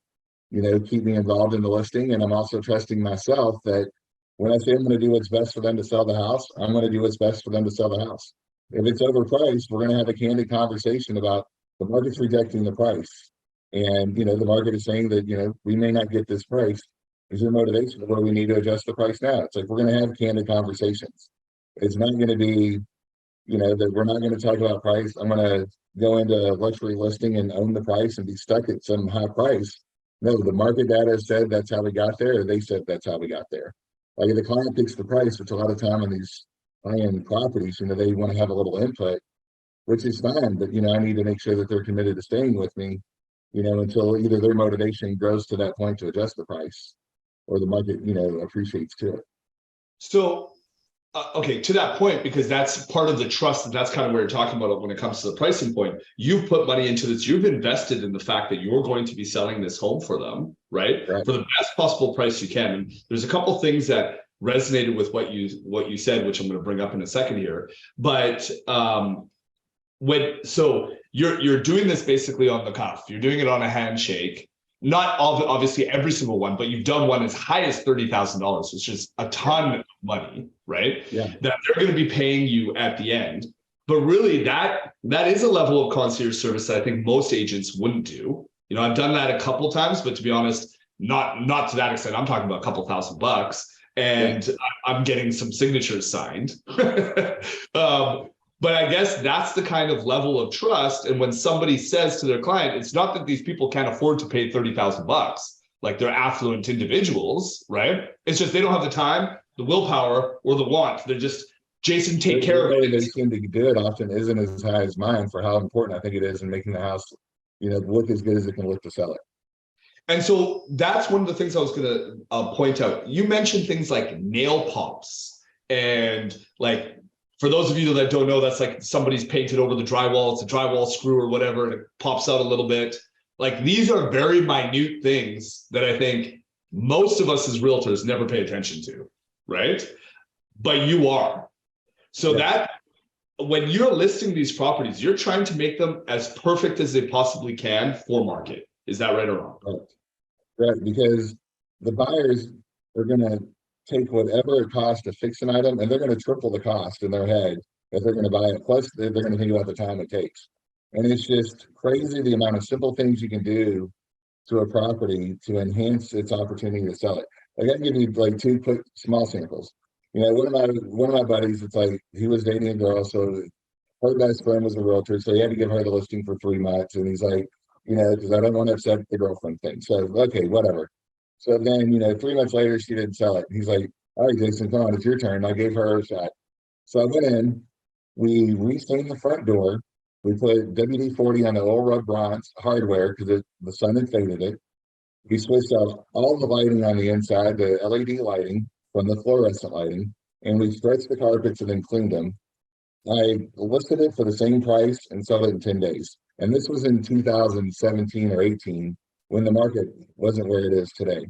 keep me involved in the listing. And I'm also trusting myself that when I say I'm going to do what's best for them to sell the house, I'm going to do what's best for them to sell the house. If it's overpriced, we're going to have a candid conversation about the market's rejecting the price. And, the market is saying that, we may not get this price. Is your motivation where we need to adjust the price now? It's like we're going to have candid conversations. It's not going to be, that we're not going to talk about price. I'm going to go into a luxury listing and own the price and be stuck at some high price. No, the market data said that's how we got there, or they said that's how we got there. Like if the client picks the price, which a lot of time on these high-end properties, they want to have a little input, which is fine, but I need to make sure that they're committed to staying with me, until either their motivation grows to that point to adjust the price or the market, appreciates to it. so okay, to that point, because that's part of the trust, and that's kind of where you're talking about it when it comes to the pricing point. You've put money into this. You've invested in the fact that you're going to be selling this home for them, right? Right. For the best possible price you can. And there's a couple things that resonated with what you said, which I'm going to bring up in a second here. But so you're doing this basically on the cuff. You're doing it on a handshake. Not obviously every single one, but you've done one as high as $30,000, which is a ton of money, right? Yeah. That they're going to be paying you at the end. But really, that is a level of concierge service that I think most agents wouldn't do. I've done that a couple times, but to be honest, not to that extent. I'm talking about a couple $1,000, and I'm getting some signatures signed. But I guess that's the kind of level of trust. And when somebody says to their client, it's not that these people can't afford to pay $30,000, like they're affluent individuals, right? It's just they don't have the time, the willpower, or the want. They're just, Jason, take care of it. They seem to do it often isn't as high as mine for how important I think it is in making the house, look as good as it can look to sell it. And so that's one of the things I was going to point out. You mentioned things like nail pops and like, for those of you that don't know, that's like somebody's painted over the drywall. It's a drywall screw or whatever, and it pops out a little bit. Like these are very minute things that I think most of us as realtors never pay attention to, right? But you are. So that when you're listing these properties, you're trying to make them as perfect as they possibly can for market. Is that right or wrong? Right, because the buyers are going to take whatever it costs to fix an item, and they're going to triple the cost in their head if they're going to buy it. Plus, they're going to think about the time it takes. And it's just crazy the amount of simple things you can do to a property to enhance its opportunity to sell it. Like I can give you like two quick small samples. One of my buddies, it's like he was dating a girl, so her best friend was a realtor, so he had to give her the listing for 3 months, and he's like, because I don't want to upset the girlfriend thing. So okay, whatever. So then, 3 months later, she didn't sell it. He's like, all right, Jason, come on, it's your turn. I gave her a shot. So I went in, we restained the front door. We put WD-40 on the old rub bronze hardware because the sun had faded it. We switched out all the lighting on the inside, the LED lighting from the fluorescent lighting, and we stretched the carpets and then cleaned them. I listed it for the same price and sold it in 10 days. And this was in 2017 or 18 when the market wasn't where it is today.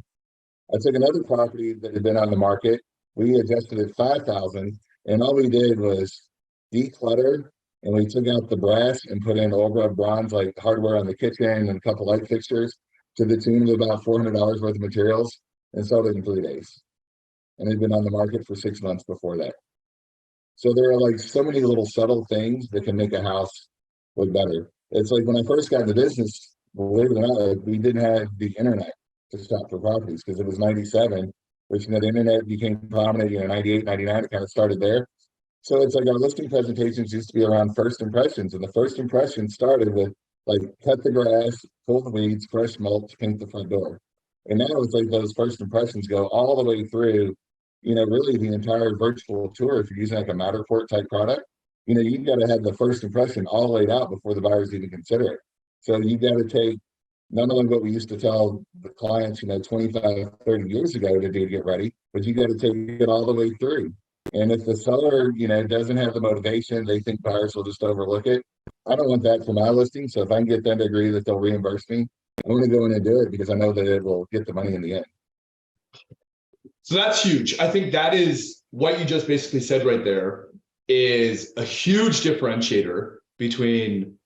I took another property that had been on the market. We adjusted it 5,000, and all we did was declutter, and we took out the brass and put in old rub bronze like hardware on the kitchen and a couple light fixtures to the tune of about $400 worth of materials, and sold it in 3 days. And it had been on the market for 6 months before that. So there are like so many little subtle things that can make a house look better. It's like when I first got into business, believe it or not, we didn't have the internet to shop for properties because it was 97, which the internet became prominent, 98, 99, it kind of started there. So it's like our listing presentations used to be around first impressions, and the first impression started with like cut the grass, pull the weeds, fresh mulch, paint the front door. And now it's like those first impressions go all the way through, really the entire virtual tour. If you're using like a Matterport type product, you've got to have the first impression all laid out before the buyers even consider it. So you've got to take not only what we used to tell the clients, 25, 30 years ago to do to get ready, but you got to take it all the way through. And if the seller, doesn't have the motivation, they think buyers will just overlook it. I don't want that for my listing. So if I can get them to agree that they'll reimburse me, I'm going to go in and do it because I know that it will get the money in the end. So that's huge. I think that is what you just basically said right there is a huge differentiator between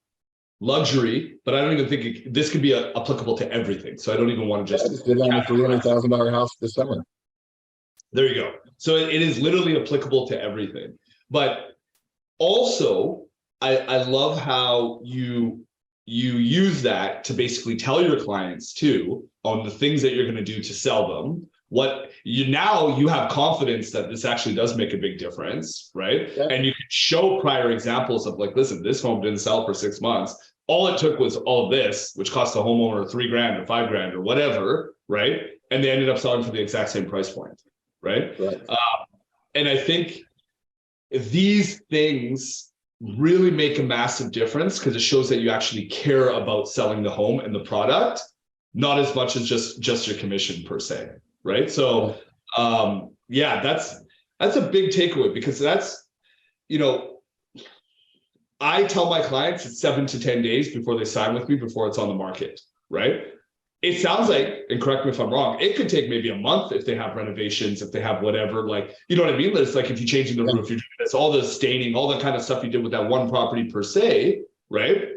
luxury, but I don't even think this could be applicable to everything. So I don't even want to just. I just did on a $300,000 house this summer. There you go. So it is literally applicable to everything. But also, I love how you use that to basically tell your clients too on the things that you're going to do to sell them. You have confidence that this actually does make a big difference, right? Yeah. And you can show prior examples of like, listen, this home didn't sell for 6 months. All it took was all of this, which cost the homeowner $3,000 or $5,000 or whatever, right? And they ended up selling for the exact same price point, right? And I think these things really make a massive difference because it shows that you actually care about selling the home and the product, not as much as just your commission per se. Right. So, that's a big takeaway because that's, I tell my clients it's 7 to 10 days before they sign with me before it's on the market. Right. It sounds like, and correct me if I'm wrong, it could take maybe a month if they have renovations, if they have whatever, like, you know what I mean? It's like if you're changing the roof, you're doing this, all the staining, all the kind of stuff you did with that one property per se. Right.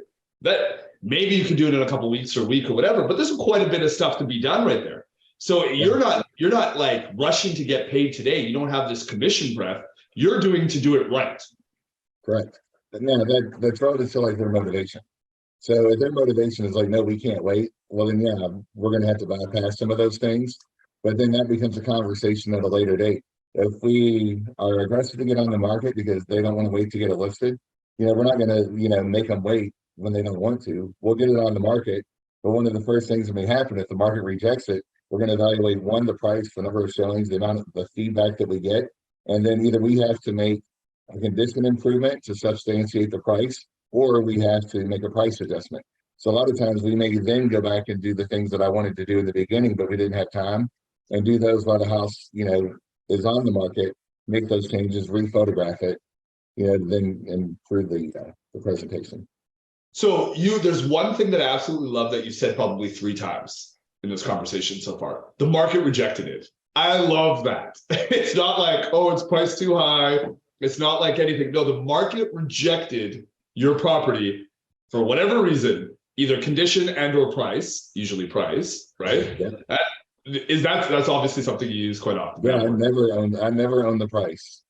That maybe you could do it in a couple of weeks or a week or whatever, but there's quite a bit of stuff to be done right there. So you're not like rushing to get paid today. You don't have this commission breath. You're doing to do it right. Correct. But no, that's relative to like their motivation. So if their motivation is like, no, we can't wait. Well, then we're going to have to bypass some of those things. But then that becomes a conversation at a later date. If we are aggressive to get on the market because they don't want to wait to get it listed, we're not going to, make them wait when they don't want to. We'll get it on the market. But one of the first things that may happen if the market rejects it, we're going to evaluate the price, the number of showings, the feedback that we get, and then either we have to make a condition improvement to substantiate the price, or we have to make a price adjustment. So a lot of times we may then go back and do the things that I wanted to do in the beginning, but we didn't have time, and do those while the house, is on the market. Make those changes, re-photograph it, then improve the presentation. So there's one thing that I absolutely love that you said probably 3 times in this conversation so far. The market rejected it. I love that. It's not like, oh, it's priced too high. It's not like anything. No, the market rejected your property for whatever reason, either condition and or price, usually price, right? Yeah. That's obviously something you use quite often. Yeah, I never own the price.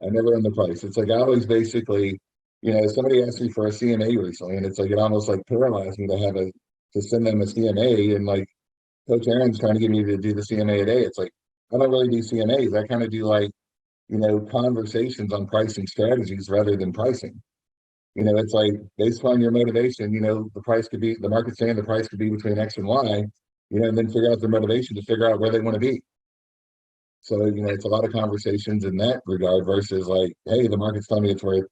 I never own the price. It's like I always basically, somebody asked me for a CMA recently, and it's like it almost like paralyzed me to send them a CMA, and like Coach Aaron's trying to get me to do the CMA a day. It's like, I don't really do CMAs. I kind of do like, conversations on pricing strategies rather than pricing. It's like based on your motivation, the market's saying the price could be between X and Y, and then figure out their motivation to figure out where they want to be. So, it's a lot of conversations in that regard versus like, hey, the market's telling me it's worth,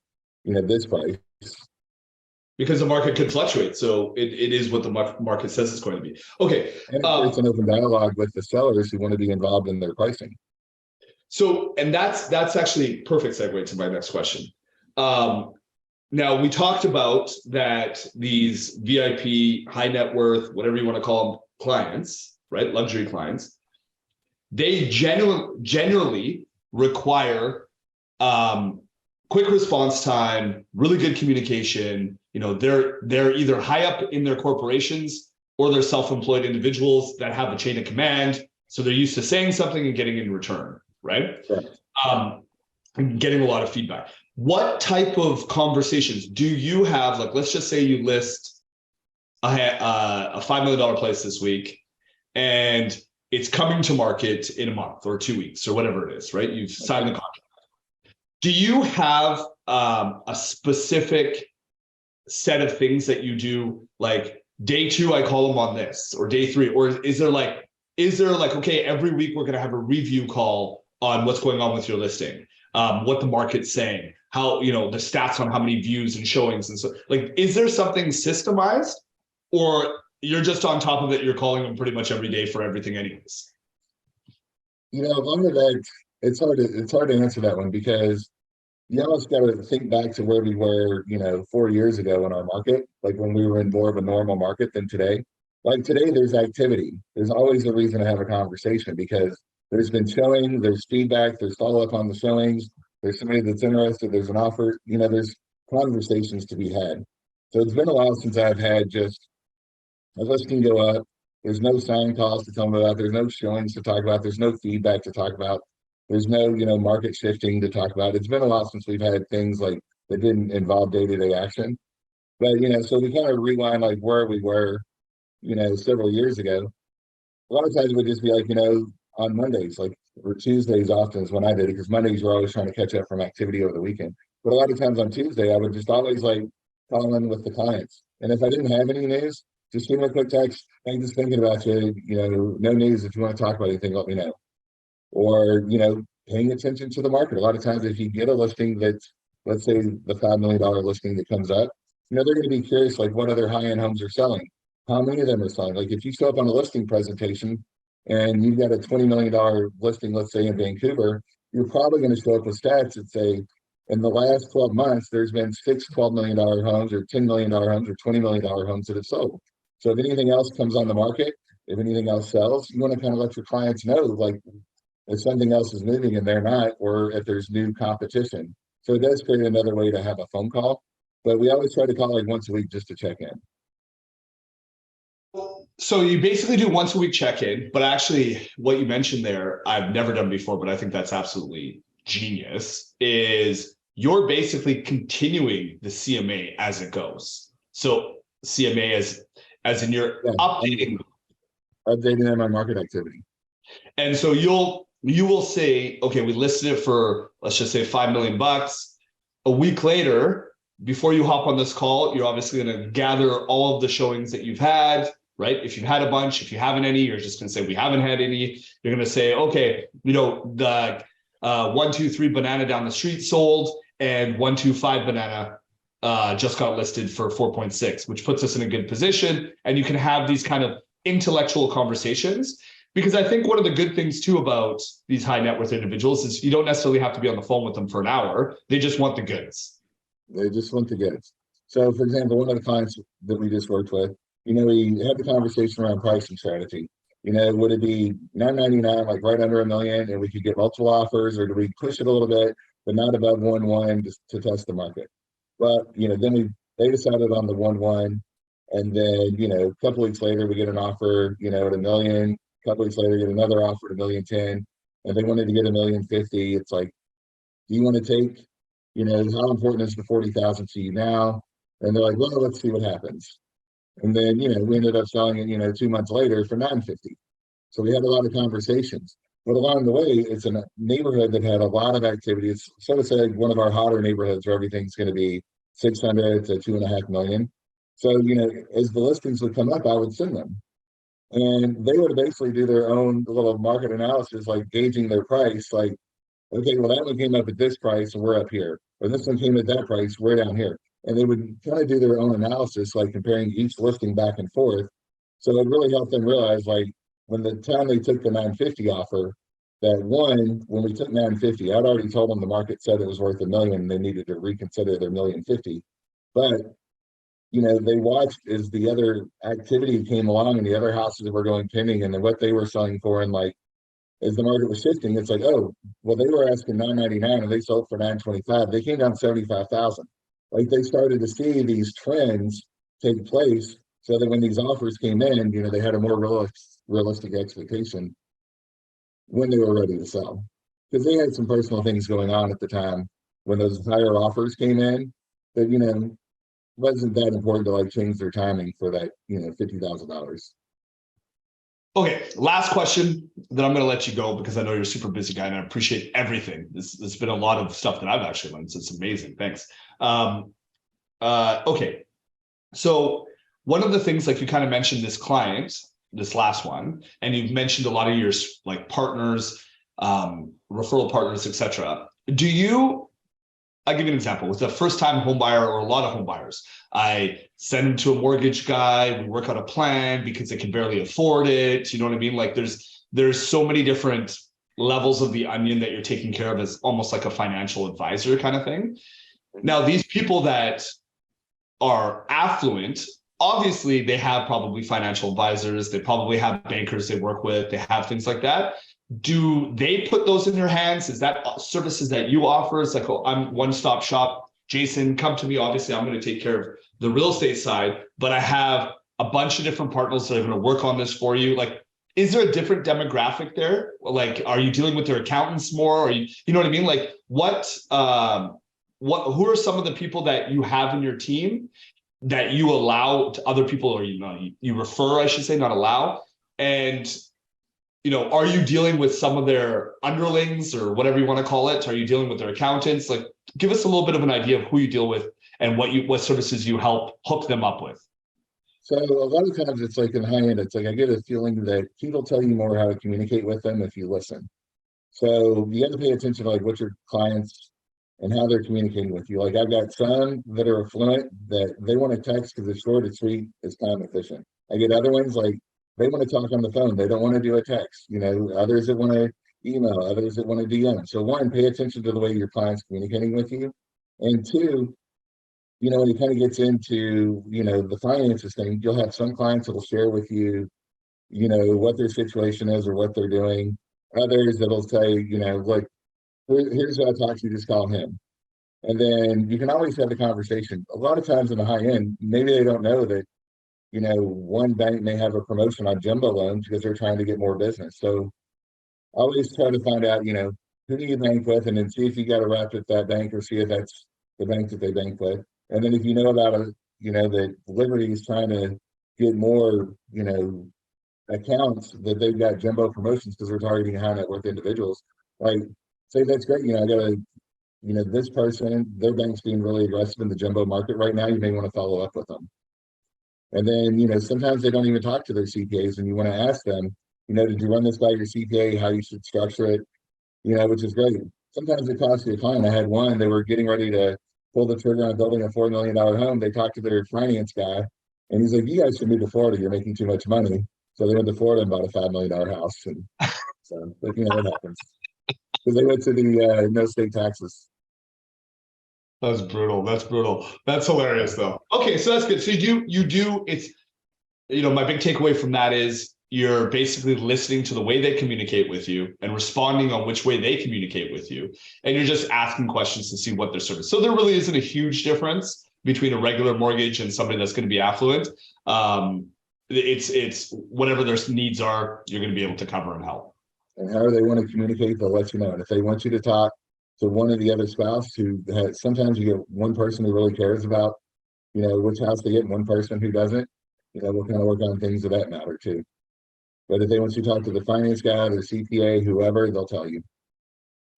this price. Because the market can fluctuate. So it is what the market says it's going to be. Okay. And it creates an open dialogue with the sellers who want to be involved in their pricing. So, and that's actually a perfect segue to my next question. Now, we talked about that these VIP, high net worth, whatever you want to call them, clients, right? Luxury clients, they generally require quick response time, really good communication. They're either high up in their corporations or they're self-employed individuals that have a chain of command. So they're used to saying something and getting in return, right? And getting a lot of feedback. What type of conversations do you have? Like, let's just say you list a $5 million place this week and it's coming to market in a month or 2 weeks or whatever it is, right? You've signed the contract. Do you have a specific set of things that you do, like day 2, I call them on this, or day 3, or is there like, okay, every week we're going to have a review call on what's going on with your listing, what the market's saying, how, the stats on how many views and showings. And so like, is there something systemized, or you're just on top of it? You're calling them pretty much every day for everything anyways. A lot of that, it's hard to answer that one, because you almost got to think back to where we were, 4 years ago in our market, like when we were in more of a normal market than today. Like today, there's activity. There's always a reason to have a conversation, because there's been showing, there's feedback, there's follow-up on the showings, there's somebody that's interested, there's an offer, there's conversations to be had. So it's been a while since I've had just a listing go up. There's no sign calls to tell them about, there's no showings to talk about, there's no feedback to talk about. There's no, market shifting to talk about. It's been a while since we've had things like that didn't involve day-to-day action. But, so we kind of rewind like where we were, several years ago. A lot of times it would just be like, on Mondays, like, or Tuesdays often is when I did it, because Mondays we're always trying to catch up from activity over the weekend. But a lot of times on Tuesday, I would just always like call in with the clients. And if I didn't have any news, just give me a quick text. I'm just thinking about you, no news. If you want to talk about anything, let me know. Or, paying attention to the market. A lot of times if you get a listing that's, let's say the $5 million listing that comes up, they're going to be curious, like what other high-end homes are selling, how many of them are selling. Like if you show up on a listing presentation and you've got a $20 million listing, let's say in Vancouver, you're probably going to show up with stats that say, in the last 12 months, there's been 6 $12 million homes, or $10 million homes, or $20 million homes that have sold. So if anything else comes on the market, if anything else sells, you want to kind of let your clients know, like, if something else is moving and they're not, or if there's new competition. So it does create another way to have a phone call, but we always try to call like once a week just to check in. So you basically do once a week check-in, but actually what you mentioned there, I've never done before, but I think that's absolutely genius, is you're basically continuing the CMA as it goes. So CMA as in you're updating them on market activity. And so you will say, okay, we listed it for, let's just say $5 million. A week later, before you hop on this call, you're obviously going to gather all of the showings that you've had, right? If you've had a bunch, if you haven't any, you're just going to say, we haven't had any. You're going to say, okay, the 123 banana down the street sold, and 125 banana just got listed for 4.6, which puts us in a good position. And you can have these kind of intellectual conversations. Because I think one of the good things too about these high net worth individuals is you don't necessarily have to be on the phone with them for an hour. They just want the goods. They just want the goods. So for example, one of the clients that we just worked with, we had the conversation around pricing strategy. Would it be $999, like right under $1 million, and we could get multiple offers, or do we push it a little bit, but not above 1.1 to test the market? But then they decided on the 1.1, and then a couple weeks later we get an offer, at $1 million. A couple weeks later, get another offer at $1.010 million, and they wanted to get $1.050 million. It's like, do you want to take, how important is the 40,000 to you now? And they're like, well, let's see what happens. And then, we ended up selling it, 2 months later for $950. So we had a lot of conversations. But along the way, it's a neighborhood that had a lot of activity. It's sort of say one of our hotter neighborhoods where everything's going to be 600 to 2.5 million. So, as the listings would come up, I would send them. And they would basically do their own little market analysis, like gauging their price, like, okay, well, that one came up at this price and we're up here. Or this one came at that price, we're down here. And they would kind of do their own analysis, like comparing each listing back and forth. So it really helped them realize, like, when the time they took the 950 offer, that one, when we took 950, I'd already told them the market said it was worth $1 million and they needed to reconsider their $1.050 million. But they watched as the other activity came along and the other houses were going pending and then what they were selling for. And like, as the market was shifting, it's like, oh, well, they were asking $999 and they sold for $925. They came down 75,000. Like they started to see these trends take place so that when these offers came in, they had a more realistic expectation when they were ready to sell. Because they had some personal things going on at the time when those higher offers came in that, wasn't that important to like change their timing for that, $50,000. Okay, last question, then I'm going to let you go because I know you're a super busy guy and I appreciate everything. There's been a lot of stuff that I've actually learned, so it's amazing. Thanks. Okay, So one of the things, like you kind of mentioned this client, this last one, and you've mentioned a lot of your like partners, referral partners, etc. Do you, I'll give you an example. With a first-time home buyer or a lot of home buyers, I send them to a mortgage guy. We work out a plan because they can barely afford it. You know what I mean? Like there's so many different levels of the onion that you're taking care of as almost like a financial advisor kind of thing. Now, these people that are affluent, obviously they have probably financial advisors. They probably have bankers they work with. They have things like that. Do they put those in your hands? Is that services that you offer? It's like, oh, I'm one-stop shop. Jason, come to me. Obviously, I'm going to take care of the real estate side, but I have a bunch of different partners that are going to work on this for you. Like, is there a different demographic there? Like, are you dealing with their accountants more? Or you know what I mean? Like, who are some of the people that you have in your team that you allow to other people, or you refer, I should say, not allow? And are you dealing with some of their underlings or whatever you want to call it? Are you dealing with their accountants? Like, give us a little bit of an idea of who you deal with and what services you help hook them up with. So a lot of times it's like in high end, it's like I get a feeling that people tell you more how to communicate with them if you listen. So you have to pay attention to like what your clients and how they're communicating with you. Like I've got some that are affluent that they want to text because it's short, it's sweet, it's time efficient. I get other ones like they want to talk on the phone. They don't want to do a text. Others that want to email, others that want to DM. So one, pay attention to the way your client's communicating with you. And two, when it kind of gets into, the finances thing, you'll have some clients that will share with you, what their situation is or what they're doing. Others that'll say, like, here's how I talk to you, just call him. And then you can always have the conversation. A lot of times in the high end, maybe they don't know that, one bank may have a promotion on jumbo loans because they're trying to get more business. So I always try to find out, who do you bank with, and then see if you got a rep at that bank or see if that's the bank that they bank with. And then if you know about that Liberty is trying to get more, accounts that they've got jumbo promotions because they're targeting high net worth individuals. Like, say that's great. I got a, this person, their bank's being really aggressive in the jumbo market right now. You may want to follow up with them. And then, sometimes they don't even talk to their CPAs, and you want to ask them, did you run this by your CPA, how you should structure it, which is great. Sometimes it costs you a client. I had one, they were getting ready to pull the trigger on building a $4 million home. They talked to their finance guy, and he's like, you guys should move to Florida. You're making too much money. So they went to Florida and bought a $5 million house. And so, but it happens. Because they went to the no state taxes. That's brutal. That's brutal. That's hilarious though. Okay, so that's good. So you do it's my big takeaway from that is you're basically listening to the way they communicate with you and responding on which way they communicate with you. And you're just asking questions to see what their service. So there really isn't a huge difference between a regular mortgage and somebody that's going to be affluent. It's whatever their needs are, you're going to be able to cover and help. And however they want to communicate, they'll let you know. And if they want you to talk to one of the other spouse sometimes you get one person who really cares about, which house they get, and one person who doesn't, we'll kind of work on things of that matter too. But if they want you to talk to the finance guy, the CPA, whoever, they'll tell you.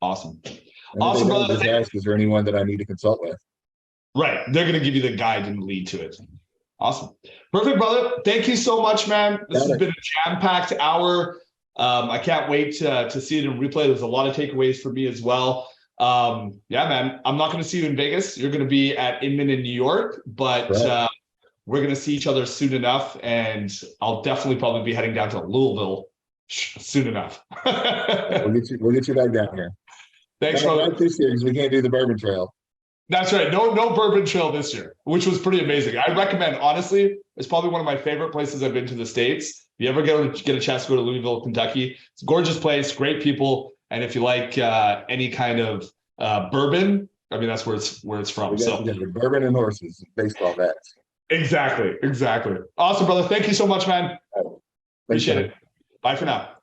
Awesome. And awesome, brother. Just ask, is there anyone that I need to consult with? Right. They're going to give you the guide and lead to it. Awesome. Perfect, brother. Thank you so much, man. This has been a jam-packed hour. I can't wait to see it in replay. There's a lot of takeaways for me as well. Yeah, man, I'm not going to see you in Vegas. You're going to be at Inman in New York, but we're going to see each other soon enough. And I'll definitely probably be heading down to Louisville soon enough. We'll get you back down here. Thanks, brother. Not this year because we can't do the Bourbon Trail. That's right. No Bourbon Trail this year, which was pretty amazing. I recommend, honestly, it's probably one of my favorite places I've been to the States. If you ever get a chance to go to Louisville, Kentucky, it's a gorgeous place, great people. And if you like any kind of bourbon, I mean, that's where it's from. So bourbon and horses, baseball bats. Exactly. Awesome, brother. Thank you so much, man. Appreciate it. Bye for now.